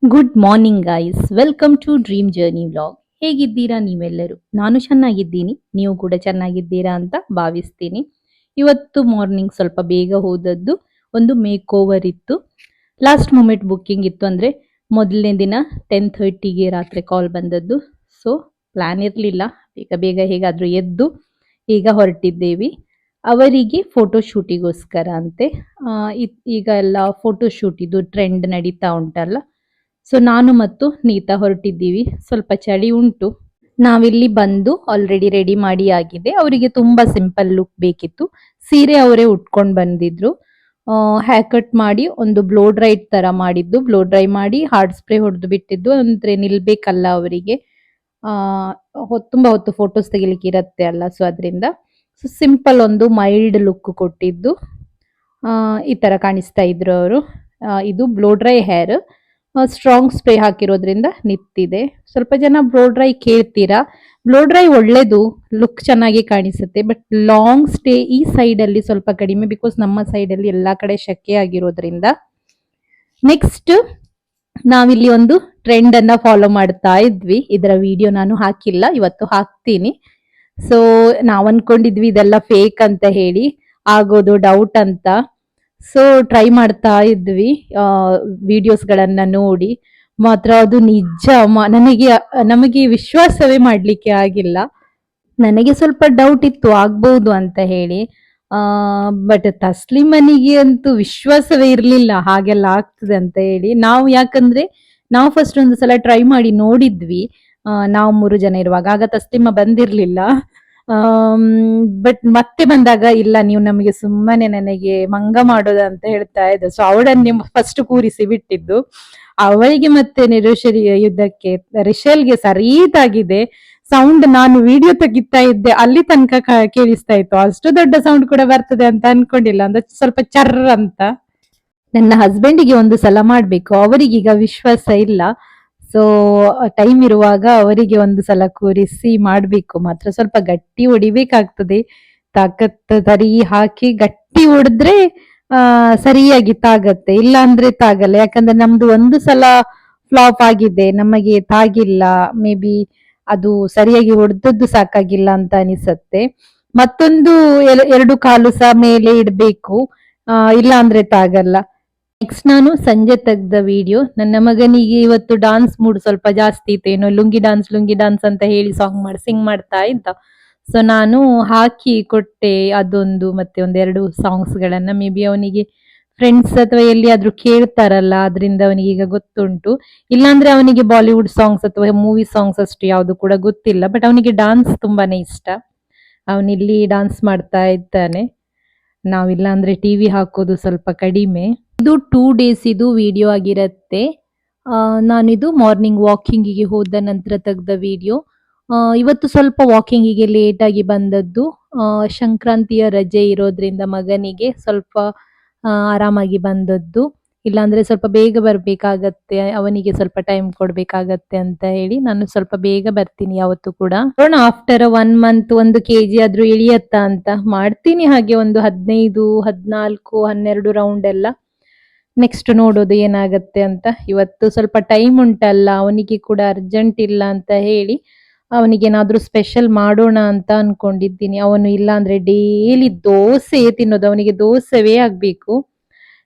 Good morning guys, welcome to dream journey vlog. ಹೇಗಿದ್ದೀರಾ ನೀವೆಲ್ಲರೂ? ನಾನು ಚೆನ್ನಾಗಿದ್ದೀನಿ, ನೀವು ಕೂಡ ಚೆನ್ನಾಗಿದ್ದೀರಾ ಅಂತ ಭಾವಿಸ್ತೀನಿ. ಇವತ್ತು ಮಾರ್ನಿಂಗ್ ಸ್ವಲ್ಪ ಬೇಗ ಹೋದದ್ದು, ಒಂದು ಮೇಕ್ ಓವರ್ ಇತ್ತು. ಲಾಸ್ಟ್ ಮೂಮೆಂಟ್ ಬುಕ್ಕಿಂಗ್ ಇತ್ತು, ಅಂದರೆ ಮೊದಲನೇ ದಿನ 10:30ಗೆ ರಾತ್ರಿ ಕಾಲ್ ಬಂದದ್ದು. ಸೊ ಪ್ಲಾನ್ ಇರಲಿಲ್ಲ, ಬೇಗ ಬೇಗ ಹೇಗಾದರೂ ಎದ್ದು ಈಗ ಹೊರಟಿದ್ದೇವೆ ಅವರಿಗೆ ಫೋಟೋ ಶೂಟಿಗೋಸ್ಕರ ಅಂತೆ. ಈಗ ಎಲ್ಲ ಫೋಟೋ ಶೂಟ್ ಇದು ಟ್ರೆಂಡ್ ನಡೀತಾ ಉಂಟಲ್ಲ. ಸೊ ನಾನು ಮತ್ತು ನೀತಾ ಹೊರಟಿದ್ದೀವಿ. ಸ್ವಲ್ಪ ಚಳಿ ಉಂಟು. ನಾವಿಲ್ಲಿ ಬಂದು ಆಲ್ರೆಡಿ ರೆಡಿ ಮಾಡಿ ಆಗಿದೆ. ಅವರಿಗೆ ತುಂಬಾ ಸಿಂಪಲ್ ಲುಕ್ ಬೇಕಿತ್ತು. ಸೀರೆ ಅವರೇ ಉಟ್ಕೊಂಡು ಬಂದಿದ್ರು. ಹೇರ್ ಕಟ್ ಮಾಡಿ ಒಂದು ಬ್ಲೋ ಡ್ರೈ ತರ ಮಾಡಿದ್ದು, ಬ್ಲೋ ಡ್ರೈ ಮಾಡಿ ಹಾರ್ಡ್ ಸ್ಪ್ರೇ ಹೊಡೆದು ಬಿಟ್ಟಿದ್ದು. ಅಂದ್ರೆ ನಿಲ್ಬೇಕಲ್ಲ ಅವರಿಗೆ, ತುಂಬಾ ಹೊತ್ತು ಫೋಟೋಸ್ ತೆಗಿಲಿಕ್ಕೆ ಇರತ್ತೆ ಅಲ್ಲ, ಸೊ ಅದರಿಂದ ಸಿಂಪಲ್ ಒಂದು ಮೈಲ್ಡ್ ಲುಕ್ ಕೊಟ್ಟಿದ್ದು. ಈ ತರ ಕಾಣಿಸ್ತಾ ಇದ್ರು ಅವರು. ಇದು blow dry hair, strong spray ಹಾಕಿರೋದ್ರಿಂದ ನಿಂತಿದೆ. ಸ್ವಲ್ಪ ಜನ ಬ್ಲೋ ಡ್ರೈ ಕೇಳ್ತೀರಾ. ಬ್ಲೋ ಡ್ರೈ ಒಳ್ಳೇದು, ಲುಕ್ ಚೆನ್ನಾಗಿ ಕಾಣಿಸುತ್ತೆ. ಬಟ್ ಲಾಂಗ್ ಸ್ಟೇ ಈ ಸೈಡ್ ಅಲ್ಲಿ ಸ್ವಲ್ಪ ಕಡಿಮೆ, ಬಿಕಾಸ್ ನಮ್ಮ ಸೈಡ್ ಅಲ್ಲಿ ಎಲ್ಲಾ ಕಡೆ ಶೆಕೆ ಆಗಿರೋದ್ರಿಂದ. ನೆಕ್ಸ್ಟ್ ನಾವಿಲ್ಲಿ ಒಂದು ಟ್ರೆಂಡ್ ಅನ್ನ ಫಾಲೋ ಮಾಡ್ತಾ ಇದ್ವಿ. ಇದರ ವಿಡಿಯೋ ನಾನು ಹಾಕಿಲ್ಲ, ಇವತ್ತು ಹಾಕ್ತೀನಿ. ಸೊ ನಾವ್ ಅನ್ಕೊಂಡಿದ್ವಿ ಇದೆಲ್ಲ ಫೇಕ್ ಅಂತ ಹೇಳಿ, ಆಗೋದು ಡೌಟ್ ಅಂತ. ಸೊ ಟ್ರೈ ಮಾಡ್ತಾ ಇದ್ವಿ ವಿಡಿಯೋಸ್ ಗಳನ್ನ ನೋಡಿ. ಮಾತ್ರ ಅದು ನಿಜ, ನಮಗೆ ವಿಶ್ವಾಸವೇ ಮಾಡ್ಲಿಕ್ಕೆ ಆಗಿಲ್ಲ. ನನಗೆ ಸ್ವಲ್ಪ ಡೌಟ್ ಇತ್ತು ಆಗ್ಬಹುದು ಅಂತ ಹೇಳಿ. ಬಟ್ ತಸ್ಲಿಮನಿಗೆ ಅಂತೂ ವಿಶ್ವಾಸವೇ ಇರ್ಲಿಲ್ಲ ಹಾಗೆಲ್ಲ ಆಗ್ತದೆ ಅಂತ ಹೇಳಿ. ಯಾಕಂದ್ರೆ ನಾವು ಫಸ್ಟ್ ಒಂದು ಸಲ ಟ್ರೈ ಮಾಡಿ ನೋಡಿದ್ವಿ, ನಾವು 3 ಜನ ಇರುವಾಗ. ಆಗ ತಸ್ಲಿಮ ಬಂದಿರ್ಲಿಲ್ಲ. ಬಟ್ ಮತ್ತೆ ಬಂದಾಗ ಇಲ್ಲ, ನೀವು ನಮಗೆ ಸುಮ್ಮನೆ ನನಗೆ ಮಂಗ ಮಾಡೋದು ಅಂತ ಹೇಳ್ತಾ ಇದ್ದ. ಸೊ ಅವಳನ್ನೇ ಫಸ್ಟ್ ಕೂರಿಸಿ ಬಿಟ್ಟಿದ್ದು. ಅವಳಿಗೆ ಮತ್ತೆ ಯುದ್ಧಕ್ಕೆ ರಿಶಲ್ಗೆ ಸರೀತಾಗಿದೆ ಸೌಂಡ್. ನಾನು ವಿಡಿಯೋ ತೆಗಿತಾ ಇದ್ದೆ, ಅಲ್ಲಿ ತನಕ ಕೇಳಿಸ್ತಾ ಇತ್ತು. ಅಷ್ಟು ದೊಡ್ಡ ಸೌಂಡ್ ಕೂಡ ಬರ್ತದೆ ಅಂತ ಅನ್ಕೊಂಡಿಲ್ಲ, ಅಂದ್ರೆ ಸ್ವಲ್ಪ ಚರ್ರ ಅಂತ. ನನ್ನ ಹಸ್ಬೆಂಡಿಗೆ ಒಂದು ಸಲ ಮಾಡ್ಬೇಕು, ಅವರಿಗೀಗ ವಿಶ್ವಾಸ ಇಲ್ಲ. ಸೊ ಟೈಮ್ ಇರುವಾಗ ಅವರಿಗೆ ಒಂದು ಸಲ ಕೂರಿಸಿ ಮಾಡ್ಬೇಕು. ಮಾತ್ರ ಸ್ವಲ್ಪ ಗಟ್ಟಿ ಹೊಡಿಬೇಕಾಗ್ತದೆ. ತಾಕತ್ ತರಿ ಹಾಕಿ ಗಟ್ಟಿ ಹೊಡೆದ್ರೆ ಸರಿಯಾಗಿ ತಾಗತ್ತೆ, ಇಲ್ಲ ಅಂದ್ರೆ ತಾಗಲ್ಲ. ಯಾಕಂದ್ರೆ ನಮ್ದು ಒಂದು ಸಲ ಫ್ಲಾಪ್ ಆಗಿದೆ, ನಮಗೆ ತಾಗಿಲ್ಲ. ಮೇ ಬಿ ಅದು ಸರಿಯಾಗಿ ಹೊಡೆದದ್ದು ಸಾಕಾಗಿಲ್ಲ ಅಂತ ಅನಿಸತ್ತೆ. ಮತ್ತೊಂದು 2 ಕಾಲು ಸಹ ಮೇಲೆ ಇಡ್ಬೇಕು, ಇಲ್ಲ ಅಂದ್ರೆ ತಾಗಲ್ಲ. ನೆಕ್ಸ್ಟ್ ನಾನು ಸಂಜೆ ತೆಗ್ದ ವಿಡಿಯೋ. ನನ್ನ ಮಗನಿಗೆ ಇವತ್ತು ಡಾನ್ಸ್ ಮೂಡ್ ಸ್ವಲ್ಪ ಜಾಸ್ತಿ ಇತ್ತು, ಏನೋ ಲುಂಗಿ ಡಾನ್ಸ್ ಅಂತ ಹೇಳಿ ಸಿಂಗ್ ಮಾಡ್ತಾ ಇದ್ದ. ಸೊ ನಾನು ಹಾಕಿ ಕೊಟ್ಟೆ ಅದೊಂದು, ಮತ್ತೆ 1-2 ಸಾಂಗ್ಸ್ ಗಳನ್ನ. ಮೇ ಬಿ ಅವನಿಗೆ ಫ್ರೆಂಡ್ಸ್ ಅಥವಾ ಎಲ್ಲಿಯಾದ್ರೂ ಕೇಳ್ತಾರಲ್ಲ, ಅದರಿಂದ ಅವನಿಗೆ ಈಗ ಗೊತ್ತುಂಟು. ಇಲ್ಲಾಂದ್ರೆ ಅವನಿಗೆ ಬಾಲಿವುಡ್ ಸಾಂಗ್ಸ್ ಅಥವಾ ಮೂವಿ ಸಾಂಗ್ಸ್ ಅಷ್ಟು ಯಾವುದು ಕೂಡ ಗೊತ್ತಿಲ್ಲ. ಬಟ್ ಅವನಿಗೆ ಡಾನ್ಸ್ ತುಂಬಾನೇ ಇಷ್ಟ. ಅವನಿಲ್ಲಿ ಡಾನ್ಸ್ ಮಾಡ್ತಾ ಇದ್ದಾನೆ. ನಾವಿಲ್ಲ ಅಂದ್ರೆ ಟಿವಿ ಹಾಕೋದು ಸ್ವಲ್ಪ ಕಡಿಮೆ. ಇದು 2 ಡೇಸ್ ಇದು ವಿಡಿಯೋ ಆಗಿರತ್ತೆ. ನಾನಿದು ಮಾರ್ನಿಂಗ್ ವಾಕಿಂಗಿಗೆ ಹೋದ ನಂತರ ತೆಗ್ದ ವಿಡಿಯೋ. ಇವತ್ತು ಸ್ವಲ್ಪ ವಾಕಿಂಗಿಗೆ ಲೇಟ್ ಆಗಿ ಬಂದದ್ದು. ಸಂಕ್ರಾಂತಿಯ ರಜೆ ಇರೋದ್ರಿಂದ ಮಗನಿಗೆ ಸ್ವಲ್ಪ ಆರಾಮಾಗಿ ಬಂದದ್ದು. ಇಲ್ಲಾಂದ್ರೆ ಸ್ವಲ್ಪ ಬೇಗ ಬರ್ಬೇಕಾಗತ್ತೆ, ಅವನಿಗೆ ಸ್ವಲ್ಪ ಟೈಮ್ ಕೊಡ್ಬೇಕಾಗತ್ತೆ ಅಂತ ಹೇಳಿ ನಾನು ಸ್ವಲ್ಪ ಬೇಗ ಬರ್ತೀನಿ ಯಾವತ್ತು ಕೂಡ. ಆಫ್ಟರ್ 1 ಮಂತ್ 1 kg ಆದ್ರೂ ಇಳಿಯತ್ತಾ ಅಂತ ಮಾಡ್ತೀನಿ. ಹಾಗೆ ಒಂದು 15, 14, 12 ರೌಂಡ್ ಎಲ್ಲ. ನೆಕ್ಸ್ಟ್ ನೋಡೋದು ಏನಾಗತ್ತೆ ಅಂತ. ಇವತ್ತು ಸ್ವಲ್ಪ ಟೈಮ್ ಉಂಟಲ್ಲ, ಅವನಿಗೆ ಕೂಡ ಅರ್ಜೆಂಟ್ ಇಲ್ಲ ಅಂತ ಹೇಳಿ ಅವನಿಗೇನಾದ್ರೂ ಸ್ಪೆಷಲ್ ಮಾಡೋಣ ಅಂತ ಅನ್ಕೊಂಡಿದ್ದೀನಿ. ಅವನು ಇಲ್ಲ ಅಂದ್ರೆ ಡೈಲಿ ದೋಸೆ ತಿನ್ನೋದು, ಅವನಿಗೆ ದೋಸೆವೇ ಆಗ್ಬೇಕು.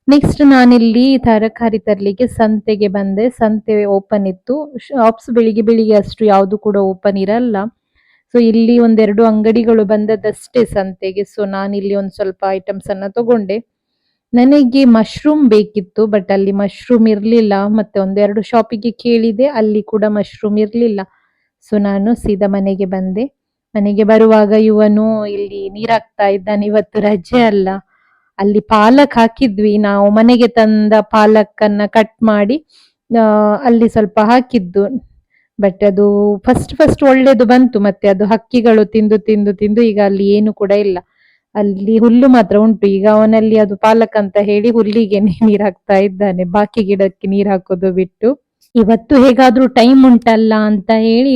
ನೆಕ್ಸ್ಟ್ ನಾನಿಲ್ಲಿ ತರಕಾರಿ ತರ್ಲಿಕ್ಕೆ ಸಂತೆಗೆ ಬಂದೆ. ಸಂತೆ ಓಪನ್ ಇತ್ತು. ಶಾಪ್ಸ್ ಬೆಳಿಗ್ಗೆ ಅಷ್ಟು ಯಾವುದು ಕೂಡ ಓಪನ್ ಇರಲ್ಲ. ಸೊ ಇಲ್ಲಿ 1-2 ಅಂಗಡಿಗಳು ಬಂದದಷ್ಟೇ ಸಂತೆಗೆ. ಸೊ ನಾನಿಲ್ಲಿ ಒಂದು ಸ್ವಲ್ಪ ಐಟಮ್ಸ್ ಅನ್ನ ತಗೊಂಡೆ. ನನಗೆ ಮಶ್ರೂಮ್ ಬೇಕಿತ್ತು, ಬಟ್ ಅಲ್ಲಿ ಮಶ್ರೂಮ್ ಇರ್ಲಿಲ್ಲ. ಮತ್ತೆ 1-2 ಶಾಪಿಗೆ ಕೇಳಿದೆ, ಅಲ್ಲಿ ಕೂಡ ಮಶ್ರೂಮ್ ಇರ್ಲಿಲ್ಲ. ಸೊ ನಾನು ಸೀದಾ ಮನೆಗೆ ಬಂದೆ. ಮನೆಗೆ ಬರುವಾಗ ಇವನು ಇಲ್ಲಿ ನೀರ್ ಹಾಕ್ತಾ ಇದ್ದಾನೆ, ಇವತ್ತು ರಜೆ ಅಲ್ಲ. ಅಲ್ಲಿ ಪಾಲಕ್ ಹಾಕಿದ್ವಿ ನಾವು, ಮನೆಗೆ ತಂದ ಪಾಲಕ್ ಅನ್ನ ಕಟ್ ಮಾಡಿ ಅಲ್ಲಿ ಸ್ವಲ್ಪ ಹಾಕಿದ್ದು. ಬಟ್ ಅದು ಫಸ್ಟ್ ಒಳ್ಳೇದು ಬಂತು, ಮತ್ತೆ ಅದು ಹಕ್ಕಿಗಳು ತಿಂದು ಈಗ ಅಲ್ಲಿ ಏನು ಕೂಡ ಇಲ್ಲ. ಅಲ್ಲಿ ಹುಲ್ಲು ಮಾತ್ರ ಉಂಟು. ಈಗ ಅವನಲ್ಲಿ ಅದು ಪಾಲಕ್ ಅಂತ ಹೇಳಿ ಹುಲ್ಲಿಗೆ ನೀರ್ ಹಾಕ್ತಾ ಇದ್ದಾನೆ, ಬಾಕಿ ಗಿಡಕ್ಕೆ ನೀರ್ ಹಾಕೋದು ಬಿಟ್ಟು. ಇವತ್ತು ಹೇಗಾದ್ರೂ ಟೈಮ್ ಉಂಟಲ್ಲ ಅಂತ ಹೇಳಿ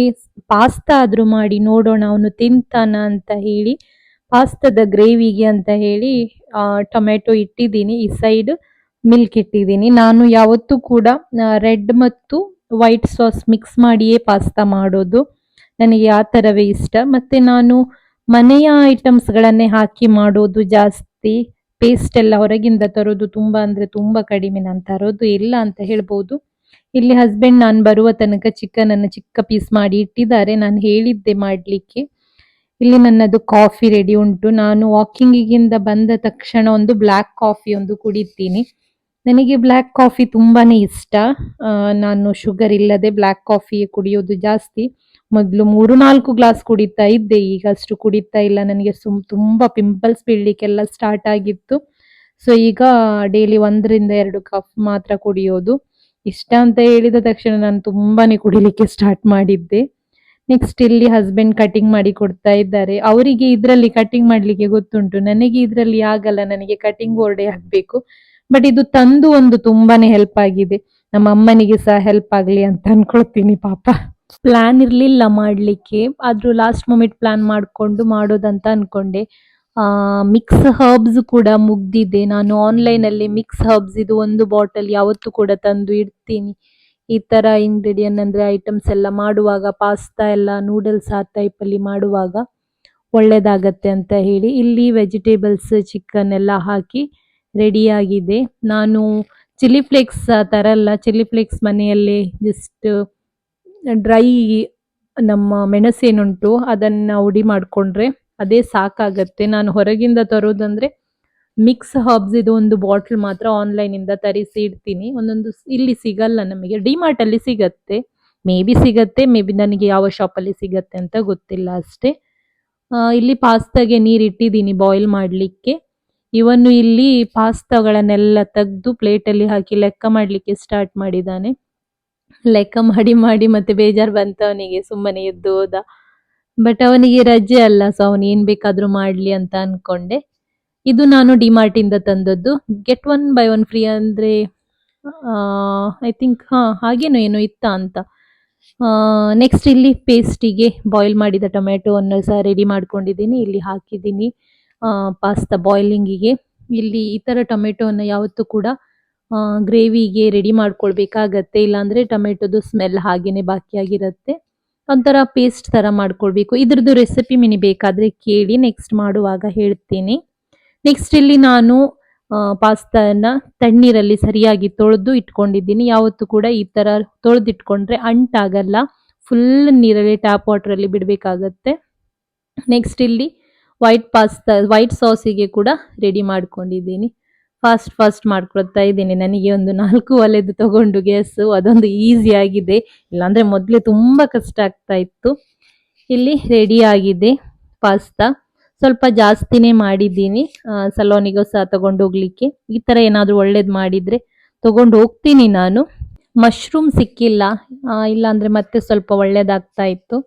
ಪಾಸ್ತಾ ಆದ್ರೂ ಮಾಡಿ ನೋಡೋಣ, ಅವನು ತಿಂತಾನ ಅಂತ ಹೇಳಿ ಪಾಸ್ತಾದ ಗ್ರೇವಿಗೆ ಅಂತ ಹೇಳಿ ಟೊಮೆಟೊ ಇಟ್ಟಿದ್ದೀನಿ. ಈ ಸೈಡ್ ಮಿಲ್ಕ್ ಇಟ್ಟಿದ್ದೀನಿ. ನಾನು ಯಾವತ್ತೂ ಕೂಡ ರೆಡ್ ಮತ್ತು ವೈಟ್ ಸಾಸ್ ಮಿಕ್ಸ್ ಮಾಡಿಯೇ ಪಾಸ್ತಾ ಮಾಡೋದು. ನನಗೆ ಆ ಥರವೇ ಇಷ್ಟ. ಮತ್ತೆ ನಾನು ಮನೆಯ ಐಟಮ್ಸ್ಗಳನ್ನೇ ಹಾಕಿ ಮಾಡೋದು ಜಾಸ್ತಿ. ಪೇಸ್ಟ್ ಎಲ್ಲ ಹೊರಗಿಂದ ತರೋದು ತುಂಬ ಅಂದರೆ ತುಂಬ ಕಡಿಮೆ. ನಾನು ತರೋದು ಇಲ್ಲ ಅಂತ ಹೇಳ್ಬೋದು. ಇಲ್ಲಿ ಹಸ್ಬೆಂಡ್ ನಾನು ಬರುವ ತನಕ ಚಿಕನ್ ಅನ್ನು ಚಿಕ್ಕ ಪೀಸ್ ಮಾಡಿ ಇಟ್ಟಿದ್ದಾರೆ. ನಾನು ಹೇಳಿದ್ದೆ ಮಾಡಲಿಕ್ಕೆ. ಇಲ್ಲಿ ನನ್ನದು ಕಾಫಿ ರೆಡಿ ಉಂಟು. ನಾನು ವಾಕಿಂಗಿಗಿಂದ ಬಂದ ತಕ್ಷಣ ಒಂದು ಬ್ಲ್ಯಾಕ್ ಕಾಫಿ ಒಂದು ಕುಡಿತೀನಿ. ನನಗೆ ಬ್ಲ್ಯಾಕ್ ಕಾಫಿ ತುಂಬಾನೇ ಇಷ್ಟ. ನಾನು ಶುಗರ್ ಇಲ್ಲದೆ ಬ್ಲ್ಯಾಕ್ ಕಾಫಿ ಕುಡಿಯೋದು ಜಾಸ್ತಿ. ಮೊದಲು 3-4 ಗ್ಲಾಸ್ ಕುಡಿತಾ ಇದ್ದೆ, ಈಗ ಅಷ್ಟು ಕುಡಿತಾ ಇಲ್ಲ. ನನಗೆ ತುಂಬಾ ಪಿಂಪಲ್ಸ್ ಬೀಳ್ಲಿಕ್ಕೆಲ್ಲ ಸ್ಟಾರ್ಟ್ ಆಗಿತ್ತು. ಸೊ ಈಗ ಡೈಲಿ 1-2 ಕಪ್ ಮಾತ್ರ ಕುಡಿಯೋದು. ಇಷ್ಟ ಅಂತ ಹೇಳಿದ ತಕ್ಷಣ ನಾನು ತುಂಬಾನೇ ಕುಡಿಲಿಕ್ಕೆ ಸ್ಟಾರ್ಟ್ ಮಾಡಿದ್ದೆ. ನೆಕ್ಸ್ಟ್ ಇಲ್ಲಿ ಹಸ್ಬೆಂಡ್ ಕಟಿಂಗ್ ಮಾಡಿ ಕೊಡ್ತಾ ಇದ್ದಾರೆ. ಅವರಿಗೆ ಇದರಲ್ಲಿ ಕಟಿಂಗ್ ಮಾಡ್ಲಿಕ್ಕೆ ಗೊತ್ತುಂಟು, ನನಗೆ ಇದರಲ್ಲಿ ಆಗಲ್ಲ. ನನಗೆ ಕಟಿಂಗ್ ಬೋರ್ಡೇ ಆಗ್ಬೇಕು. ಬಟ್ ಇದು ತಂದು ಒಂದು ತುಂಬಾನೇ ಹೆಲ್ಪ್ ಆಗಿದೆ. ನಮ್ಮ ಅಮ್ಮನಿಗೆ ಸಹ ಹೆಲ್ಪ್ ಆಗ್ಲಿ ಅಂತ ಅನ್ಕೊಳ್ತೀನಿ. ಪಾಪ ಪ್ಲಾನ್ ಇರ್ಲಿಲ್ಲ ಮಾಡ್ಲಿಕ್ಕೆ, ಆದ್ರೂ ಲಾಸ್ಟ್ ಮೊಮೆಂಟ್ ಪ್ಲಾನ್ ಮಾಡ್ಕೊಂಡು ಮಾಡೋದಂತ ಅನ್ಕೊಂಡೆ. ಮಿಕ್ಸ್ ಹರ್ಬ್ಸ್ ಕೂಡ ಮುಗ್ದಿದೆ. ನಾನು ಆನ್ಲೈನ್ ಅಲ್ಲಿ ಮಿಕ್ಸ್ ಹರ್ಬ್ಸ್ ಇದು ಒಂದು ಬಾಟಲ್ ಯಾವತ್ತೂ ಕೂಡ ತಂದು ಇಡ್ತೀನಿ. ಈ ತರ ಇಂಗ್ರೀಡಿಯಂಟ್ ಅಂದ್ರೆ ಐಟಮ್ಸ್ ಎಲ್ಲ ಮಾಡುವಾಗ, ಪಾಸ್ತಾ ಎಲ್ಲ ನೂಡಲ್ಸ್ ಆ ಟೈಪ್ ಅಲ್ಲಿ ಮಾಡುವಾಗ ಒಳ್ಳೇದಾಗತ್ತೆ ಅಂತ ಹೇಳಿ ಇಲ್ಲಿ ವೆಜಿಟೇಬಲ್ಸ್ ಚಿಕನ್ ಎಲ್ಲ ಹಾಕಿ ರೆಡಿ ಆಗಿದೆ. ನಾನು ಚಿಲ್ಲಿ ಫ್ಲೇಕ್ಸ್ ತರಲ್ಲ. ಚಿಲ್ಲಿ ಫ್ಲೇಕ್ಸ್ ಮನೆಯಲ್ಲೇ ಜಸ್ಟ್ ಡ್ರೈ ನಮ್ಮ ಮೆಣಸೇನುಂಟು ಅದನ್ನ ಹುಡಿ ಮಾಡ್ಕೊಂಡ್ರೆ ಅದೇ ಸಾಕಾಗತ್ತೆ. ನಾನು ಹೊರಗಿಂದ ತರೋದಂದ್ರೆ ಮಿಕ್ಸ್ ಹರ್ಬ್ಸ್ ಇದು ಒಂದು ಬಾಟಲ್ ಮಾತ್ರ ಆನ್ಲೈನ್ ಇಂದ ತರಿಸಿ ಇಡ್ತೀನಿ. ಒಂದೊಂದು ಇಲ್ಲಿ ಸಿಗಲ್ಲ ನಮಗೆ, ಡಿಮಾರ್ಟ್ ಅಲ್ಲಿ ಸಿಗತ್ತೆ. ಮೇ ಬಿ ಸಿಗತ್ತೆ, ಮೇ ಬಿ ನನಗೆ ಯಾವ ಶಾಪ್ ಅಲ್ಲಿ ಸಿಗತ್ತೆ ಅಂತ ಗೊತ್ತಿಲ್ಲ ಅಷ್ಟೇ. ಇಲ್ಲಿ ಪಾಸ್ತಾಗೆ ನೀರು ಇಟ್ಟಿದ್ದೀನಿ ಬಾಯ್ಲ್ ಮಾಡ್ಲಿಕ್ಕೆ. ಇವನು ಇಲ್ಲಿ ಪಾಸ್ತಾಗಳನ್ನೆಲ್ಲ ತೆಗೆದು ಪ್ಲೇಟಲ್ಲಿ ಹಾಕಿ ಲೆಕ್ಕ ಮಾಡ್ಲಿಕ್ಕೆ ಸ್ಟಾರ್ಟ್ ಮಾಡಿದ್ದಾನೆ. ಲೆಕ್ಕ ಮಾಡಿ ಮಾಡಿ ಮತ್ತೆ ಬೇಜಾರು ಬಂತು ಅವನಿಗೆ, ಸುಮ್ಮನೆ ಎದ್ದು ಹೋದ. ಬಟ್ ಅವನಿಗೆ ರಜೆ ಅಲ್ಲ, ಸೊ ಅವನು ಏನ್ ಬೇಕಾದ್ರೂ ಮಾಡ್ಲಿ ಅಂತ ಅನ್ಕೊಂಡೆ. ಇದು ನಾನು ಡಿಮಾರ್ಟ್ ಇಂದ ತಂದದ್ದು. ಗೆಟ್ 1 ಬೈ 1 ಫ್ರೀ ಅಂದ್ರೆ ಐ ಥಿಂಕ್ ಹಾಗೇನೋ ಏನೋ ಇತ್ತ ಅಂತ. ನೆಕ್ಸ್ಟ್ ಇಲ್ಲಿ ಪೇಸ್ಟಿಗೆ ಬಾಯ್ಲ್ ಮಾಡಿದ ಟೊಮೆಟೊವನ್ನು ಸಹ ರೆಡಿ ಮಾಡ್ಕೊಂಡಿದ್ದೀನಿ. ಇಲ್ಲಿ ಹಾಕಿದ್ದೀನಿ ಪಾಸ್ತಾ ಬಾಯ್ಲಿಂಗಿಗೆ. ಇಲ್ಲಿ ಈ ತರ ಟೊಮೆಟೊವನ್ನು ಯಾವತ್ತೂ ಕೂಡ ಗ್ರೇವಿಗೆ ರೆಡಿ ಮಾಡ್ಕೊಳ್ಬೇಕಾಗತ್ತೆ, ಇಲ್ಲಾಂದ್ರೆ ಟೊಮೆಟೊದು ಸ್ಮೆಲ್ ಹಾಗೇನೆ ಬಾಕಿಯಾಗಿರುತ್ತೆ. ಒಂಥರ ಪೇಸ್ಟ್ ತರ ಮಾಡ್ಕೊಳ್ಬೇಕು. ಇದ್ರದ್ದು ರೆಸಿಪಿ ಮಿನಿ ಬೇಕಾದ್ರೆ ಕೇಳಿ, ನೆಕ್ಸ್ಟ್ ಮಾಡುವಾಗ ಹೇಳ್ತೀನಿ. ನೆಕ್ಸ್ಟ್ ಇಲ್ಲಿ ನಾನು ಪಾಸ್ತಾನ ತಣ್ಣೀರಲ್ಲಿ ಸರಿಯಾಗಿ ತೊಳೆದು ಇಟ್ಕೊಂಡಿದ್ದೀನಿ. ಯಾವತ್ತೂ ಕೂಡ ಈ ತರ ತೊಳೆದಿಟ್ಕೊಂಡ್ರೆ ಅಂಟಾಗಲ್ಲ. ಫುಲ್ ನೀರಲ್ಲಿ ಟ್ಯಾಪ್ ವಾಟರ್ ಅಲ್ಲಿ ಬಿಡ್ಬೇಕಾಗತ್ತೆ. ನೆಕ್ಸ್ಟ್ ಇಲ್ಲಿ ವೈಟ್ ಸಾಸಿಗೆ ಕೂಡ ರೆಡಿ ಮಾಡ್ಕೊಂಡಿದ್ದೀನಿ. ಫಾಸ್ಟ್ ಮಾಡ್ಕೊಳ್ತಾ ಇದ್ದೀನಿ. ನನಗೆ ಒಂದು 4 ಒಲೆದು ತಗೊಂಡು ಗ್ಯಾಸ್ ಅದೊಂದು ಈಸಿ ಆಗಿದೆ, ಇಲ್ಲಾಂದ್ರೆ ಮೊದಲೇ ತುಂಬಾ ಕಷ್ಟ ಆಗ್ತಾ ಇತ್ತು. ಇಲ್ಲಿ ರೆಡಿ ಆಗಿದೆ ಪಾಸ್ತಾ. ಸ್ವಲ್ಪ ಜಾಸ್ತಿನೇ ಮಾಡಿದ್ದೀನಿ, ಸಲೋನಿಗೂ ಸಹ ತಗೊಂಡು ಹೋಗ್ಲಿಕ್ಕೆ. ಈ ತರ ಏನಾದ್ರೂ ಒಳ್ಳೇದು ಮಾಡಿದ್ರೆ ತಗೊಂಡು ಹೋಗ್ತೀನಿ ನಾನು. ಮಶ್ರೂಮ್ ಸಿಕ್ಕಿಲ್ಲ, ಇಲ್ಲಾಂದ್ರೆ ಮತ್ತೆ ಸ್ವಲ್ಪ ಒಳ್ಳೇದಾಗ್ತಾ ಇತ್ತು.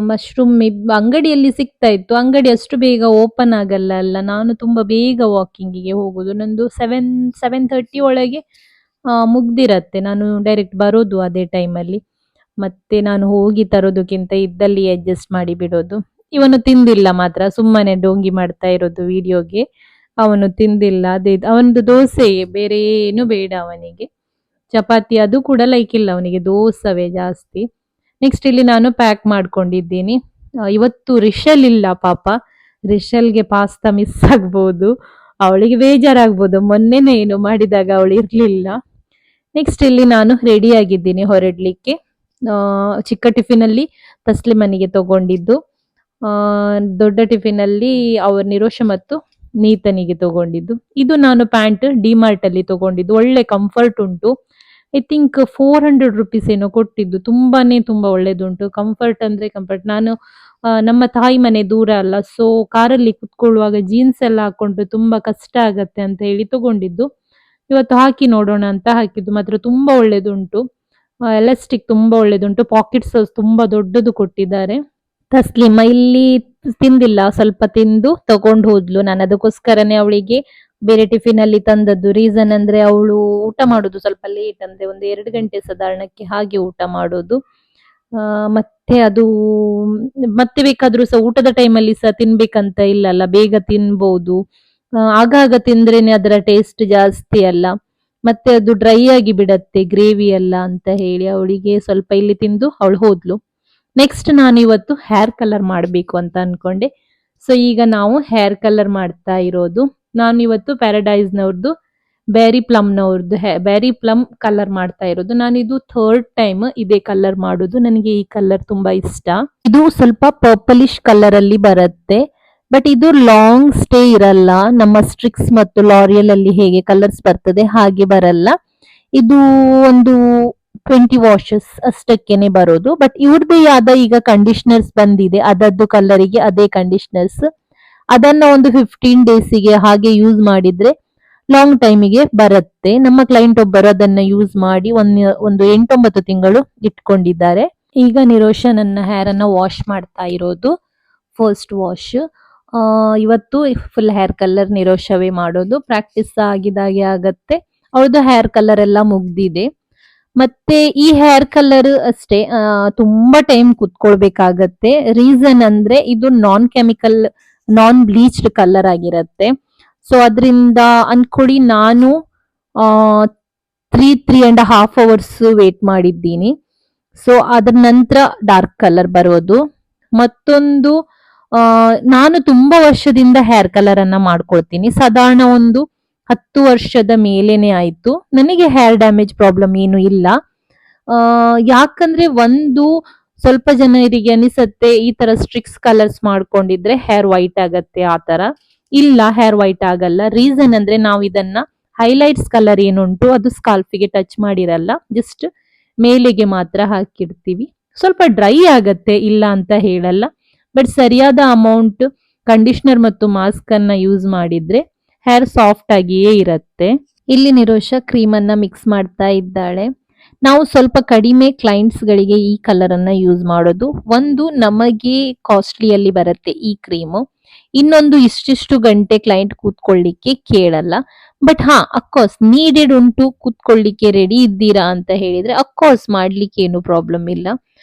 ಮಶ್ರೂಮ್ ಅಂಗಡಿಯಲ್ಲಿ ಸಿಗ್ತಾ ಇತ್ತು. ಅಂಗಡಿ ಅಷ್ಟು ಬೇಗ ಓಪನ್ ಆಗಲ್ಲ ಅಲ್ಲ. ನಾನು ತುಂಬಾ ಬೇಗ ವಾಕಿಂಗಿಗೆ ಹೋಗುದು. ನಂದು 7:30 ಒಳಗೆ ಮುಗ್ದಿರತ್ತೆ. ನಾನು ಡೈರೆಕ್ಟ್ ಬರೋದು ಅದೇ ಟೈಮಲ್ಲಿ. ಮತ್ತೆ ನಾನು ಹೋಗಿ ತರೋದಕ್ಕಿಂತ ಇದ್ದಲ್ಲಿ ಅಡ್ಜಸ್ಟ್ ಮಾಡಿ ಬಿಡೋದು. ಇವನು ತಿಂದಿಲ್ಲ ಮಾತ್ರ, ಸುಮ್ಮನೆ ಡೋಂಗಿ ಮಾಡ್ತಾ ಇರೋದು ವಿಡಿಯೋಗೆ. ಅವನು ತಿಂದಿಲ್ಲ. ಅದೇ ಅವನದು ದೋಸೆ, ಬೇರೆ ಏನು ಬೇಡ ಅವನಿಗೆ. ಚಪಾತಿ ಅದು ಕೂಡ ಲೈಕ್ ಇಲ್ಲ ಅವನಿಗೆ, ದೋಸವೇ ಜಾಸ್ತಿ. ನೆಕ್ಸ್ಟ್ ಇಲ್ಲಿ ನಾನು ಪ್ಯಾಕ್ ಮಾಡ್ಕೊಂಡಿದ್ದೀನಿ. ಇವತ್ತು ರಿಷಲ್ ಇಲ್ಲ ಪಾಪ. ರಿಷಲ್ಗೆ ಪಾಸ್ತಾ ಮಿಸ್ ಆಗ್ಬೋದು, ಅವಳಿಗೆ ಬೇಜಾರಾಗ್ಬೋದು. ಮೊನ್ನೆನೇ ಏನು ಮಾಡಿದಾಗ ಅವಳು ಇರ್ಲಿಲ್ಲ. ನೆಕ್ಸ್ಟ್ ಇಲ್ಲಿ ನಾನು ರೆಡಿ ಆಗಿದ್ದೀನಿ ಹೊರಡ್ಲಿಕ್ಕೆ. ಚಿಕ್ಕ ಟಿಫಿನ್ ಅಲ್ಲಿ ತಸ್ಲಿಮನಿಗೆ ತಗೊಂಡಿದ್ದು, ದೊಡ್ಡ ಟಿಫಿನ್ ಅಲ್ಲಿ ಅವ್ರ ನಿರೋಷ ಮತ್ತು ನೀತನಿಗೆ ತಗೊಂಡಿದ್ದು. ಇದು ನಾನು ಪ್ಯಾಂಟ್ ಡಿಮಾರ್ಟ್ ಅಲ್ಲಿ ತಗೊಂಡಿದ್ದು. ಒಳ್ಳೆ ಕಂಫರ್ಟ್ ಉಂಟು. ಐ ಥಿಂಕ್ 400 ರುಪೀಸ್ ಏನೋ ಕೊಟ್ಟಿದ್ದು. ತುಂಬಾ ಒಳ್ಳೇದುಂಟು. ಕಂಫರ್ಟ್ ಅಂದ್ರೆ ಕಂಫರ್ಟ್. ನಾನು ನಮ್ಮ ತಾಯಿ ಮನೆ ದೂರ ಅಲ್ಲ, ಸೊ ಕಾರಲ್ಲಿ ಕುತ್ಕೊಳ್ಳುವಾಗ ಜೀನ್ಸ್ ಎಲ್ಲ ಹಾಕೊಂಡು ತುಂಬಾ ಕಷ್ಟ ಆಗತ್ತೆ ಅಂತ ಹೇಳಿ ತಗೊಂಡಿದ್ದು. ಇವತ್ತು ಹಾಕಿ ನೋಡೋಣ ಅಂತ ಹಾಕಿದ್ದು. ಮಾತ್ರ ತುಂಬಾ ಒಳ್ಳೇದುಂಟು. ಎಲಾಸ್ಟಿಕ್ ತುಂಬಾ ಒಳ್ಳೇದುಂಟು. ಪಾಕೆಟ್ಸ್ ತುಂಬಾ ದೊಡ್ಡದು ಕೊಟ್ಟಿದ್ದಾರೆ. ತಸ್ಲಿಮ ಇಲ್ಲಿ ತಿಂದಿಲ್ಲ, ಸ್ವಲ್ಪ ತಿಂದು ತಗೊಂಡು ಹೋದ್ಲು. ನಾನು ಅದಕ್ಕೋಸ್ಕರನೇ ಅವಳಿಗೆ ಬೇರೆ ಟಿಫಿನ್ ಅಲ್ಲಿ ತಂದದ್ದು. ರೀಸನ್ ಅಂದ್ರೆ ಅವಳು ಊಟ ಮಾಡೋದು ಸ್ವಲ್ಪ ಲೇಟ್, ಅಂದ್ರೆ ಒಂದು 2 ಗಂಟೆ ಸಾಧಾರಣಕ್ಕೆ ಹಾಗೆ ಊಟ ಮಾಡೋದು. ಮತ್ತೆ ಅದು ಮತ್ತೆ ಬೇಕಾದ್ರೂ ಸಹ ಊಟದ ಟೈಮಲ್ಲಿ ಸಹ ತಿನ್ಬೇಕಂತ ಇಲ್ಲಲ್ಲ, ಬೇಗ ತಿನ್ಬಹುದು. ಆಗಾಗ ತಿಂದ್ರೇನೆ ಅದರ ಟೇಸ್ಟ್ ಜಾಸ್ತಿ ಅಲ್ಲ, ಮತ್ತೆ ಅದು ಡ್ರೈ ಆಗಿ ಬಿಡತ್ತೆ ಗ್ರೇವಿ ಎಲ್ಲ ಅಂತ ಹೇಳಿ ಅವಳಿಗೆ ಸ್ವಲ್ಪ ಇಲ್ಲಿ ತಿಂದು ಅವಳು ಹೋದ್ಲು. ನೆಕ್ಸ್ಟ್ ನಾನು ಇವತ್ತು ಹೇರ್ ಕಲರ್ ಮಾಡಬೇಕು ಅಂತ ಅನ್ಕೊಂಡೆ. ಸೊ ಈಗ ನಾವು ಹೇರ್ ಕಲರ್ ಮಾಡ್ತಾ ಇರೋದು. ನಾನು ಇವತ್ತು ಪ್ಯಾರಡೈಸ್ನವ್ರದ್ದು ಬ್ಯಾರಿ ಪ್ಲಮ್ ಕಲರ್ ಮಾಡ್ತಾ ಇರೋದು. ನಾನು ಇದು ಥರ್ಡ್ ಟೈಮ್ ಇದೇ ಕಲರ್ ಮಾಡುದು. ನನಗೆ ಈ ಕಲರ್ ತುಂಬಾ ಇಷ್ಟ. ಇದು ಸ್ವಲ್ಪ ಪರ್ಪಲಿಶ್ ಕಲರ್ ಅಲ್ಲಿ ಬರುತ್ತೆ, ಬಟ್ ಇದು ಲಾಂಗ್ ಸ್ಟೇ ಇರಲ್ಲ. ನಮ್ಮ ಸ್ಟ್ರಿಕ್ಸ್ ಮತ್ತು ಲಾರಿಯಲ್ ಅಲ್ಲಿ ಹೇಗೆ ಕಲರ್ಸ್ ಬರ್ತದೆ ಹಾಗೆ ಬರಲ್ಲ. ಇದು ಒಂದು 20 ವಾಶಸ್ ಅಷ್ಟಕ್ಕೇನೆ ಬರೋದು. ಬಟ್ ಇವ್ರದ್ದೇ ಆದ ಈಗ ಕಂಡೀಷನರ್ಸ್ ಬಂದಿದೆ, ಅದದ್ದು ಕಲರಿಗೆ ಅದೇ ಕಂಡೀಷನರ್ಸ್. ಅದನ್ನ ಒಂದು 15 ಡೇಸಿಗೆ ಹಾಗೆ ಯೂಸ್ ಮಾಡಿದ್ರೆ ಲಾಂಗ್ ಟೈಮಿಗೆ ಬರುತ್ತೆ. ನಮ್ಮ ಕ್ಲೈಂಟ್ ಒಬ್ಬರು ಅದನ್ನ ಯೂಸ್ ಮಾಡಿ ಒಂದು 8-9 ತಿಂಗಳು ಇಟ್ಕೊಂಡಿದ್ದಾರೆ. ಈಗ ನಿರೋಷ ನನ್ನ ಹೇರ್ ಅನ್ನ ವಾಶ್ ಮಾಡ್ತಾ ಇರೋದು. First wash. ಇವತ್ತು ಫುಲ್ ಹೇರ್ ಕಲರ್ ನಿರೋಷವೇ ಮಾಡೋದು. ಪ್ರಾಕ್ಟೀಸ್ ಆಗಿದಾಗೆ ಆಗತ್ತೆ. ಅವಳದು ಹೇರ್ ಕಲರ್ ಎಲ್ಲ ಮುಗ್ದಿದೆ. ಮತ್ತೆ ಈ ಹೇರ್ ಕಲರ್ ಅಷ್ಟೇ ತುಂಬಾ ಟೈಮ್ ಕುತ್ಕೊಳ್ಬೇಕಾಗತ್ತೆ. ರೀಸನ್ ಅಂದ್ರೆ ಇದು ನಾನ್ ಕೆಮಿಕಲ್, ನಾನ್ ಬ್ಲೀಚ್ಡ್ ಕಲರ್ ಆಗಿರತ್ತೆ. ಸೊ ಅದರಿಂದ ಅನ್ಕೊಡಿ ನಾನು 3.5 ಅವರ್ಸ್ ವೇಟ್ ಮಾಡಿದ್ದೀನಿ. ಸೊ ಅದ್ರ ನಂತರ ಡಾರ್ಕ್ ಕಲರ್ ಬರೋದು. ಮತ್ತೊಂದು ನಾನು ತುಂಬಾ ವರ್ಷದಿಂದ ಹೇರ್ ಕಲರ್ ಅನ್ನ ಮಾಡ್ಕೊಳ್ತೀನಿ. ಸಾಧಾರಣ ಒಂದು 10 ವರ್ಷದ ಮೇಲೇನೆ ಆಯ್ತು. ನನಗೆ ಹೇರ್ ಡ್ಯಾಮೇಜ್ ಪ್ರಾಬ್ಲಮ್ ಏನು ಇಲ್ಲ. ಯಾಕಂದ್ರೆ ಒಂದು ಸ್ವಲ್ಪ ಜನರಿಗೆ ಅನಿಸತ್ತೆ ಈ ತರ ಸ್ಟ್ರಿಕ್ಸ್ ಕಲರ್ಸ್ ಮಾಡ್ಕೊಂಡಿದ್ರೆ ಹೇರ್ ವೈಟ್ ಆಗತ್ತೆ ಆ ತರ. ಇಲ್ಲ, ಹೇರ್ ವೈಟ್ ಆಗಲ್ಲ. ರೀಸನ್ ಅಂದ್ರೆ ನಾವು ಇದನ್ನ ಹೈಲೈಟ್ಸ್ ಕಲರ್ ಏನುಂಟು ಅದು ಸ್ಕಾಲ್ಫಿಗೆ ಟಚ್ ಮಾಡಿರಲ್ಲ, ಜಸ್ಟ್ ಮೇಲೆಗೆ ಮಾತ್ರ ಹಾಕಿರ್ತೀವಿ. ಸ್ವಲ್ಪ ಡ್ರೈ ಆಗತ್ತೆ, ಇಲ್ಲ ಅಂತ ಹೇಳಲ್ಲ. ಬಟ್ ಸರಿಯಾದ ಅಮೌಂಟ್ ಕಂಡೀಷನರ್ ಮತ್ತು ಮಾಸ್ಕ್ ಅನ್ನ ಯೂಸ್ ಮಾಡಿದ್ರೆ ಹೇರ್ ಸಾಫ್ಟ್ ಆಗಿಯೇ ಇರತ್ತೆ. ಇಲ್ಲಿ ನಿರೋಷ ಕ್ರೀಮ್ ಅನ್ನ ಮಿಕ್ಸ್ ಮಾಡ್ತಾ ಇದ್ದಾಳೆ. ನಾವು ಸ್ವಲ್ಪ ಕಡಿಮೆ ಕ್ಲೈಂಟ್ಸ್ ಗಳಿಗೆ ಈ ಕಲರ್ ಅನ್ನ ಯೂಸ್ ಮಾಡೋದು. ಒಂದು ನಮಗೆ ಕಾಸ್ಟ್ಲಿಯಲ್ಲಿ ಬರುತ್ತೆ ಈ ಕ್ರೀಮು. ಇನ್ನೊಂದು ಇಷ್ಟಿಷ್ಟು ಗಂಟೆ ಕ್ಲೈಂಟ್ ಕೂತ್ಕೊಳ್ಳಿಕ್ಕೆ ಕೇಳಲ್ಲ. ಬಟ್ ಅಫ್ಕೋರ್ಸ್ ನೀಡೆಡ್ ಉಂಟು, ಕೂತ್ಕೊಳ್ಳಿಕ್ಕೆ ರೆಡಿ ಇದ್ದೀರಾ ಅಂತ ಹೇಳಿದ್ರೆ ಅಫ್ಕೋರ್ಸ್ ಮಾಡ್ಲಿಕ್ಕೆ ಏನು ಪ್ರಾಬ್ಲಮ್ ಇಲ್ಲ.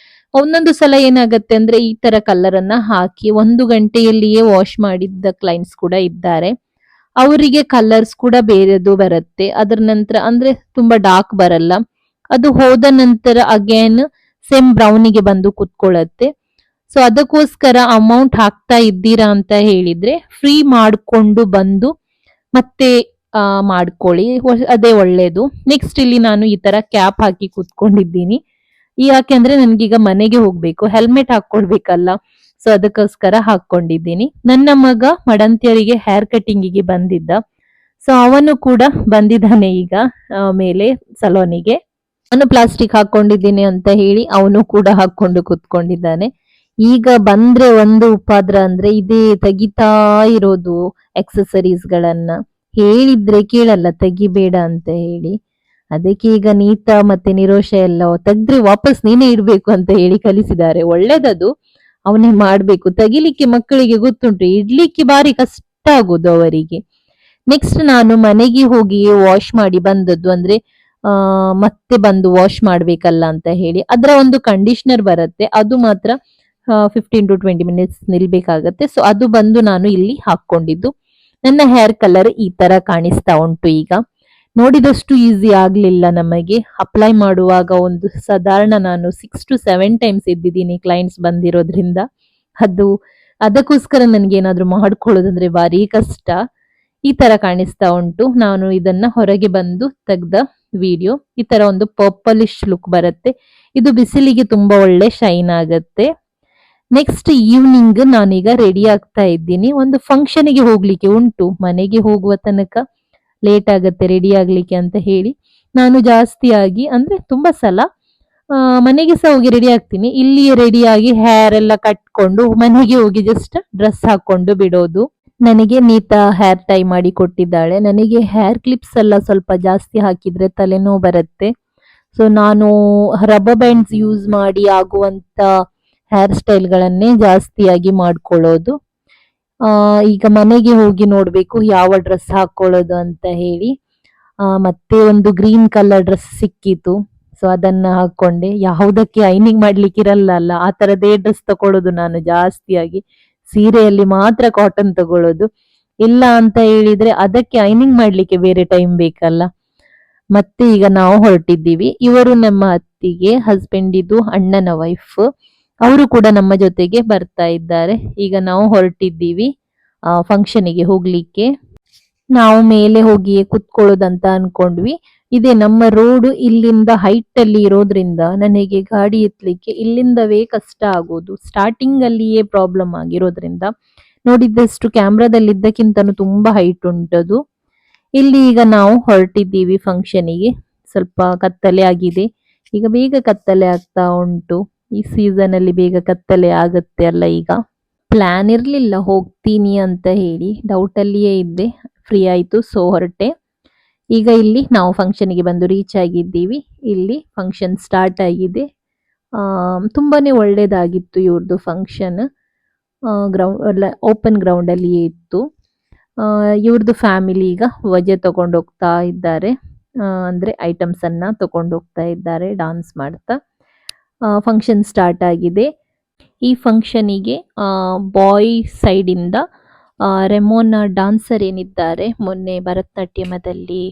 ಒಂದೊಂದು ಸಲ ಏನಾಗತ್ತೆ ಅಂದ್ರೆ ಈ ತರ ಕಲರ್ ಅನ್ನ ಹಾಕಿ 1 ಗಂಟೆಯಲ್ಲಿಯೇ ವಾಶ್ ಮಾಡಿದ್ದ ಕ್ಲೈಂಟ್ಸ್ ಕೂಡ ಇದ್ದಾರೆ. ಅವರಿಗೆ ಕಲರ್ಸ್ ಕೂಡ ಬೇರೆದು ಬರುತ್ತೆ. ಅದರ ನಂತರ ಅಂದ್ರೆ ತುಂಬಾ ಡಾರ್ಕ್ ಬರಲ್ಲ. ಅದು ಹೋದ ನಂತರ ಅಗೇನ್ ಸೇಮ್ ಬ್ರೌನಿಗೆ ಬಂದು ಕುತ್ಕೊಳ್ಳತ್ತೆ. ಸೊ ಅದಕ್ಕೋಸ್ಕರ ಅಮೌಂಟ್ ಹಾಕ್ತಾ ಇದ್ದೀರಾ ಅಂತ ಹೇಳಿದ್ರೆ ಫ್ರೀ ಮಾಡ್ಕೊಂಡು ಬಂದು ಮತ್ತೆ ಮಾಡ್ಕೊಳ್ಳಿ, ಅದೇ ಒಳ್ಳೇದು. ನೆಕ್ಸ್ಟ್ ಇಲ್ಲಿ ನಾನು ಈ ತರ ಕ್ಯಾಪ್ ಹಾಕಿ ಕೂತ್ಕೊಂಡಿದ್ದೀನಿ. ಯಾಕೆಂದ್ರೆ ನನ್ಗೀಗ ಮನೆಗೆ ಹೋಗ್ಬೇಕು, ಹೆಲ್ಮೆಟ್ ಹಾಕೊಳ್ಬೇಕಲ್ಲ. ಸೊ ಅದಕ್ಕೋಸ್ಕರ ಹಾಕೊಂಡಿದ್ದೀನಿ. ನನ್ನ ಮಗ ಮಡಂತಿಯರಿಗೆ ಹೇರ್ ಕಟಿಂಗಿಗೆ ಬಂದಿದ್ದ. ಸೊ ಅವನು ಕೂಡ ಬಂದಿದ್ದಾನೆ ಈಗ ಮೇಲೆ ಸಲೋನಿಗೆ. ನಾನು ಪ್ಲಾಸ್ಟಿಕ್ ಹಾಕೊಂಡಿದ್ದೀನಿ ಅಂತ ಹೇಳಿ ಅವನು ಕೂಡ ಹಾಕೊಂಡು ಕುತ್ಕೊಂಡಿದ್ದಾನೆ. ಈಗ ಬಂದ್ರೆ ಒಂದು ಉಪದ್ರ ಅಂದ್ರೆ ಇದೇ ತೆಗಿತಾ ಇರೋದು ಎಕ್ಸಸರೀಸ್ ಗಳನ್ನ. ಹೇಳಿದ್ರೆ ಕೇಳಲ್ಲ ತೆಗಿಬೇಡ ಅಂತ ಹೇಳಿ. ಅದಕ್ಕೆ ಈಗ ನೀತಾ ಮತ್ತೆ ನಿರೋಷ ಎಲ್ಲ ತೆಗ್ದ್ರೆ ವಾಪಸ್ ನೀನೇ ಇಡ್ಬೇಕು ಅಂತ ಹೇಳಿ ಕಲಿಸಿದ್ದಾರೆ. ಒಳ್ಳೇದದು, ಅವನೇ ಮಾಡ್ಬೇಕು. ತೆಗಿಲಿಕ್ಕೆ ಮಕ್ಕಳಿಗೆ ಗೊತ್ತುಂಟು, ಇಡ್ಲಿಕ್ಕೆ ಬಾರಿ ಕಷ್ಟ ಆಗೋದು ಅವರಿಗೆ. ನೆಕ್ಸ್ಟ್ ನಾನು ಮನೆಗೆ ಹೋಗಿ ವಾಶ್ ಮಾಡಿ ಬಂದದ್ದು. ಅಂದ್ರೆ ಮತ್ತೆ ಬಂದು ವಾಶ್ ಮಾಡ್ಬೇಕಲ್ಲ ಅಂತ ಹೇಳಿ ಅದರ ಒಂದು ಕಂಡೀಷನರ್ ಬರುತ್ತೆ, ಅದು ಮಾತ್ರ 15 to 20 ಮಿನಿಟ್ಸ್ ನಿಲ್ಬೇಕಾಗತ್ತೆ. ಸೊ ಅದು ಬಂದು ನಾನು ಇಲ್ಲಿ ಹಾಕೊಂಡಿದ್ದು. ನನ್ನ ಹೇರ್ ಕಲರ್ ಈ ತರ ಕಾಣಿಸ್ತಾ ಉಂಟು. ಈಗ ನೋಡಿದಷ್ಟು ಈಸಿ ಆಗ್ಲಿಲ್ಲ ನಮಗೆ. ಅಪ್ಲೈ ಮಾಡುವಾಗ ಒಂದು ಸಾಧಾರಣ ನಾನು 6 to 7 ಟೈಮ್ಸ್ ಎದ್ದಿದ್ದೀನಿ ಕ್ಲೈಂಟ್ಸ್ ಬಂದಿರೋದ್ರಿಂದ. ಅದಕ್ಕೋಸ್ಕರ ನನ್ಗೆ ಏನಾದ್ರು ಮಾಡ್ಕೊಳ್ಳೋದಂದ್ರೆ ಭಾರಿ ಕಷ್ಟ. ಈ ತರ ಕಾಣಿಸ್ತಾ ಉಂಟು. ನಾನು ಇದನ್ನ ಹೊರಗೆ ಬಂದು ತೆಗ್ದ ವಿಡಿಯೋ. ಈ ತರ ಒಂದು ಪರ್ಪಲಿಶ್ ಲುಕ್ ಬರುತ್ತೆ. ಇದು ಬಿಸಿಲಿಗೆ ತುಂಬಾ ಒಳ್ಳೆ ಶೈನ್ ಆಗತ್ತೆ. ನೆಕ್ಸ್ಟ್ ಈವ್ನಿಂಗ್ ನಾನೀಗ ರೆಡಿ ಆಗ್ತಾ ಇದ್ದೀನಿ. ಒಂದು ಫಂಕ್ಷನ್ಗೆ ಹೋಗ್ಲಿಕ್ಕೆ ಉಂಟು. ಮನೆಗೆ ಹೋಗುವ ತನಕ ಲೇಟ್ ಆಗತ್ತೆ ರೆಡಿ ಆಗ್ಲಿಕ್ಕೆ ಅಂತ ಹೇಳಿ ನಾನು ಜಾಸ್ತಿಯಾಗಿ ಅಂದ್ರೆ ತುಂಬಾ ಸಲ ಮನೆಗೆ ಸಹ ಹೋಗಿ ರೆಡಿ ಆಗ್ತೀನಿ. ಇಲ್ಲಿಯೇ ರೆಡಿಯಾಗಿ ಹೇರ್ ಎಲ್ಲ ಕಟ್ಕೊಂಡು ಮನೆಗೆ ಹೋಗಿ ಜಸ್ಟ್ ಡ್ರೆಸ್ ಹಾಕೊಂಡು ಬಿಡೋದು. ನನಗೆ ನೀತಾ ಹೇರ್ ಟೈ ಮಾಡಿ ಕೊಟ್ಟಿದ್ದಾಳೆ. ನನಗೆ ಹೇರ್ ಕ್ಲಿಪ್ಸ್ ಎಲ್ಲ ಸ್ವಲ್ಪ ಜಾಸ್ತಿ ಹಾಕಿದ್ರೆ ತಲೆನೋವು ಬರುತ್ತೆ. ಸೊ ನಾನು ರಬ್ಬರ್ ಬ್ಯಾಂಡ್ಸ್ ಯೂಸ್ ಮಾಡಿ ಆಗುವಂತ ಹೇರ್ ಸ್ಟೈಲ್ಗಳನ್ನೇ ಜಾಸ್ತಿಯಾಗಿ ಮಾಡ್ಕೊಳ್ಳೋದು. ಈಗ ಮನೆಗೆ ಹೋಗಿ ನೋಡ್ಬೇಕು ಯಾವ ಡ್ರೆಸ್ ಹಾಕೊಳ್ಳೋದು ಅಂತ ಹೇಳಿ. ಮತ್ತೆ ಒಂದು ಗ್ರೀನ್ ಕಲರ್ ಡ್ರೆಸ್ ಸಿಕ್ಕಿತು. ಸೊ ಅದನ್ನ ಹಾಕೊಂಡೆ. ಯಾವುದಕ್ಕೆ ಐನಿಂಗ್ ಮಾಡ್ಲಿಕ್ಕೆ ಇರಲ್ಲ ಅಲ್ಲ, ಆ ತರದೇ ಡ್ರೆಸ್ ತಗೊಳ್ಳೋದು ನಾನು ಜಾಸ್ತಿಯಾಗಿ. ಸೀರೆಯಲ್ಲಿ ಮಾತ್ರ ಕಾಟನ್ ತಗೊಳ್ಳೋದು. ಇಲ್ಲ ಅಂತ ಹೇಳಿದ್ರೆ ಅದಕ್ಕೆ ಐನಿಂಗ್ ಮಾಡ್ಲಿಕ್ಕೆ ಬೇರೆ ಟೈಮ್ ಬೇಕಲ್ಲ. ಮತ್ತೆ ಈಗ ನಾವು ಹೊರಟಿದ್ದೀವಿ. ಇವರು ನಮ್ಮ ಅತ್ತಿಗೆ ಹಸ್ಬೆಂಡ್ ಇದು ಅಣ್ಣನ ವೈಫ್. ಅವರು ಕೂಡ ನಮ್ಮ ಜೊತೆಗೆ ಬರ್ತಾ ಇದ್ದಾರೆ. ಈಗ ನಾವು ಹೊರಟಿದ್ದೀವಿ ಫಂಕ್ಷನಿಗೆ ಹೋಗ್ಲಿಕ್ಕೆ. ನಾವು ಮೇಲೆ ಹೋಗಿಯೇ ಕುತ್ಕೊಳ್ಳೋದಂತ ಅನ್ಕೊಂಡ್ವಿ. ಇದೇ ನಮ್ಮ ರೋಡು ಇಲ್ಲಿಂದ ಹೈಟ್ ಅಲ್ಲಿ ಇರೋದ್ರಿಂದ ನನಗೆ ಗಾಡಿ ಎತ್ತಲಿಕ್ಕೆ ಇಲ್ಲಿಂದವೇ ಕಷ್ಟ ಆಗೋದು. ಸ್ಟಾರ್ಟಿಂಗ್ ಅಲ್ಲಿಯೇ ಪ್ರಾಬ್ಲಮ್ ಆಗಿರೋದ್ರಿಂದ ನೋಡಿದ್ದಷ್ಟು ಕ್ಯಾಮ್ರಾದಲ್ಲಿದ್ದಕ್ಕಿಂತನೂ ತುಂಬಾ ಹೈಟ್ ಉಂಟದು. ಇಲ್ಲಿ ಈಗ ನಾವು ಹೊರಟಿದ್ದೀವಿ ಫಂಕ್ಷನಿಗೆ. ಸ್ವಲ್ಪ ಕತ್ತಲೆ ಆಗಿದೆ. ಈಗ ಬೇಗ ಕತ್ತಲೆ ಆಗ್ತಾ ಉಂಟು. ಈ ಸೀಸನ್ ಅಲ್ಲಿ ಬೇಗ ಕತ್ತಲೆ ಆಗತ್ತೆ ಅಲ್ಲ ಈಗ. ಪ್ಲಾನ್ ಇರ್ಲಿಲ್ಲ ಹೋಗ್ತೀನಿ ಅಂತ ಹೇಳಿ, ಡೌಟ್ ಅಲ್ಲಿಯೇ ಇದ್ದೆ. ಫ್ರೀ ಆಯ್ತು ಸೊ ಹೊರಟೆ. ಈಗ ಇಲ್ಲಿ ನಾವು ಫಂಕ್ಷನ್ಗೆ ಬಂದು ರೀಚ್ ಆಗಿದ್ದೀವಿ. ಇಲ್ಲಿ ಫಂಕ್ಷನ್ ಸ್ಟಾರ್ಟ್ ಆಗಿದೆ. ತುಂಬಾನೇ ಒಳ್ಳೇದಾಗಿತ್ತು ಇವ್ರದ್ದು ಫಂಕ್ಷನ್. ಗ್ರೌಂಡ್ ಓಪನ್ ಗ್ರೌಂಡ್ ಅಲ್ಲಿಯೇ ಇತ್ತು. ಇವ್ರದ್ದು ಫ್ಯಾಮಿಲಿ ಈಗ ವಜೆ ತಗೊಂಡು ಹೋಗ್ತಾ ಇದ್ದಾರೆ. ಅಂದ್ರೆ ಐಟಮ್ಸ್ ಅನ್ನ ತಗೊಂಡು ಹೋಗ್ತಾ ಇದ್ದಾರೆ ಡಾನ್ಸ್ ಮಾಡ್ತಾ. ಫಂಕ್ಷನ್ ಸ್ಟಾರ್ಟ್ ಆಗಿದೆ. ಈ ಫಂಕ್ಷನಿಗೆ ಬಾಯ್ ಸೈಡ್ ಇಂದ ರೆಮೋನ್ ಡಾನ್ಸರ್ ಏನಿದ್ದಾರೆ, ಮೊನ್ನೆ ಭರತನಾಟ್ಯಮದಲ್ಲಿ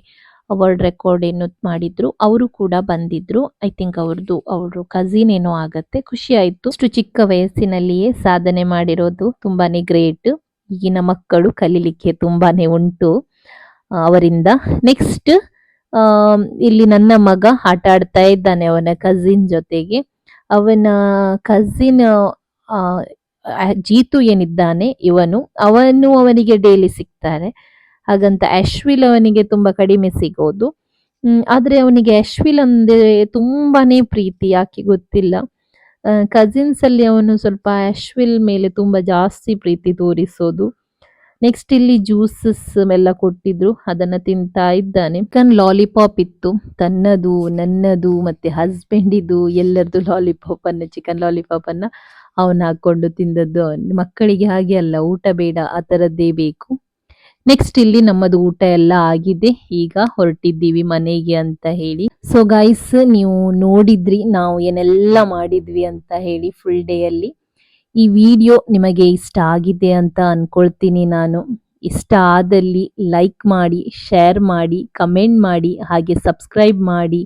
ವರ್ಲ್ಡ್ ರೆಕಾರ್ಡ್ ಏನು ಮಾಡಿದ್ರು, ಅವರು ಕೂಡ ಬಂದಿದ್ರು. ಐ ಥಿಂಕ್ ಅವ್ರ ಕಸಿನ್ ಏನೋ ಆಗತ್ತೆ. ಖುಷಿ ಆಯ್ತು. ಅಷ್ಟು ಚಿಕ್ಕ ವಯಸ್ಸಿನಲ್ಲಿಯೇ ಸಾಧನೆ ಮಾಡಿರೋದು ತುಂಬಾನೇ ಗ್ರೇಟ್. ಈಗಿನ ಮಕ್ಕಳು ಕಲೀಲಿಕ್ಕೆ ತುಂಬಾನೇ ಉಂಟು ಅವರಿಂದ. ನೆಕ್ಸ್ಟ್ ಇಲ್ಲಿ ನನ್ನ ಮಗ ಆಟ ಆಡ್ತಾ ಇದ್ದಾನೆ ಅವನ ಕಸಿನ್ ಜೊತೆಗೆ. ಅವನ ಕಸಿನ್ ಜೀತು ಏನಿದ್ದಾನೆ ಅವನಿಗೆ ಡೈಲಿ ಸಿಗ್ತಾರೆ. ಹಾಗಂತ ಅಶ್ವಿಲ್ ಅವನಿಗೆ ತುಂಬಾ ಕಡಿಮೆ ಸಿಗೋದು. ಆದ್ರೆ ಅವನಿಗೆ ಅಶ್ವಿಲ್ ಅಂದ್ರೆ ತುಂಬಾನೇ ಪ್ರೀತಿ, ಯಾಕೆ ಗೊತ್ತಿಲ್ಲ. ಕಸಿನ್ಸ್ ಅಲ್ಲಿ ಅವನು ಸ್ವಲ್ಪ ಅಶ್ವಿಲ್ ಮೇಲೆ ತುಂಬಾ ಜಾಸ್ತಿ ಪ್ರೀತಿ ತೋರಿಸೋದು. ನೆಕ್ಸ್ಟ್ ಇಲ್ಲಿ ಜ್ಯೂಸಸ್ ಎಲ್ಲ ಕೊಟ್ಟಿದ್ರು, ಅದನ್ನ ತಿಂತಾ ಇದ್ದಾನೆ. ಲಾಲಿಪಾಪ್ ಇತ್ತು, ತನ್ನದು ನನ್ನದು ಮತ್ತೆ ಹಸ್ಬೆಂಡ್ ಇದು ಎಲ್ಲರದು ಚಿಕನ್ ಲಾಲಿಪಾಪ್ ಅನ್ನ ಅವನು ಹಾಕೊಂಡು ತಿಂದದ್ದು. ಮಕ್ಕಳಿಗೆ ಹಾಗೆ ಅಲ್ಲ, ಊಟ ಬೇಡ ಆ ತರದ್ದೇ ಬೇಕು. ನೆಕ್ಸ್ಟ್ ಇಲ್ಲಿ ನಮ್ಮದು ಊಟ ಎಲ್ಲ ಆಗಿದೆ. ಈಗ ಹೊರಟಿದ್ದೀವಿ ಮನೆಗೆ ಅಂತ ಹೇಳಿ. ಸೊ ಗೈಸ್, ನೀವು ನೋಡಿದ್ರಿ ನಾವು ಏನೆಲ್ಲ ಮಾಡಿದ್ವಿ ಅಂತ ಹೇಳಿ ಫುಲ್ ಡೇ ಅಲ್ಲಿ. ಈ ವಿಡಿಯೋ ನಿಮಗೆ ಇಷ್ಟ ಆಗಿದೆ ಅಂತ ಅನ್ಕೊಳ್ತೀನಿ ನಾನು. ಇಷ್ಟ ಆದಲ್ಲಿ ಲೈಕ್ ಮಾಡಿ, ಶೇರ್ ಮಾಡಿ, ಕಮೆಂಟ್ ಮಾಡಿ, ಹಾಗೆ ಸಬ್ಸ್ಕ್ರೈಬ್ ಮಾಡಿ.